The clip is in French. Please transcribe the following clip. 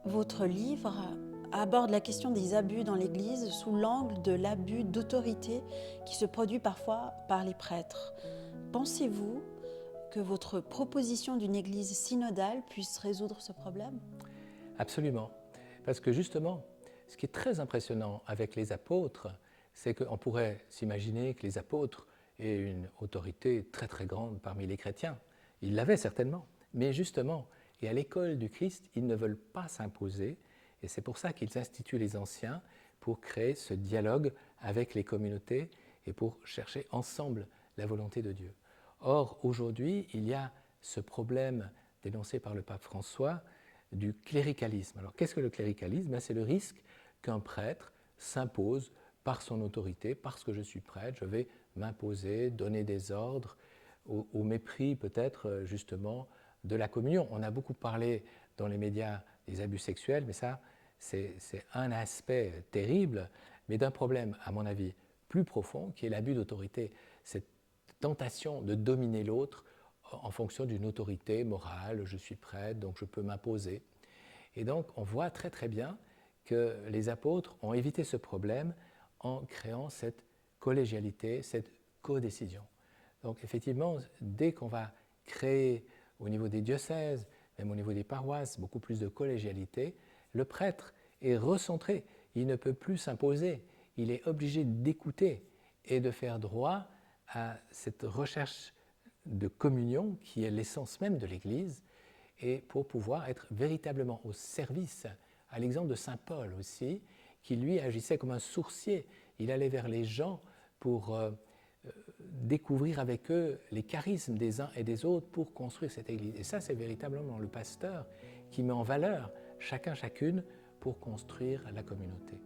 Votre livre aborde la question des abus dans l'Église sous l'angle de l'abus d'autorité qui se produit parfois par les prêtres. Pensez-vous que votre proposition d'une Église synodale puisse résoudre ce problème? Absolument. Parce que justement, ce qui est très impressionnant avec les apôtres, c'est qu'on pourrait s'imaginer que les apôtres aient une autorité très très grande parmi les chrétiens. Ils l'avaient certainement. Mais justement, et à l'école du Christ, ils ne veulent pas s'imposer. Et c'est pour ça qu'ils instituent les anciens pour créer ce dialogue avec les communautés et pour chercher ensemble la volonté de Dieu. Or, aujourd'hui, il y a ce problème dénoncé par le pape François du cléricalisme. Alors, qu'est-ce que le cléricalisme? C'est le risque qu'un prêtre s'impose par son autorité, parce que je suis prêtre, je vais m'imposer, donner des ordres, au mépris peut-être justement de la communion. On a beaucoup parlé dans les médias des abus sexuels, mais ça, c'est un aspect terrible, mais d'un problème, à mon avis, plus profond, qui est l'abus d'autorité, cette tentation de dominer l'autre en fonction d'une autorité morale, je suis prêtre, donc je peux m'imposer. Et donc on voit très très bien que les apôtres ont évité ce problème en créant cette collégialité, cette codécision. Donc effectivement, dès qu'on va créer au niveau des diocèses, même au niveau des paroisses, beaucoup plus de collégialité, le prêtre est recentré, il ne peut plus s'imposer, il est obligé d'écouter et de faire droit à cette recherche de communion qui est l'essence même de l'Église, et pour pouvoir être véritablement au service, à l'exemple de saint Paul aussi, qui lui agissait comme un sourcier. Il allait vers les gens pour découvrir avec eux les charismes des uns et des autres pour construire cette Église. Et ça, c'est véritablement le pasteur qui met en valeur chacun, chacune pour construire la communauté.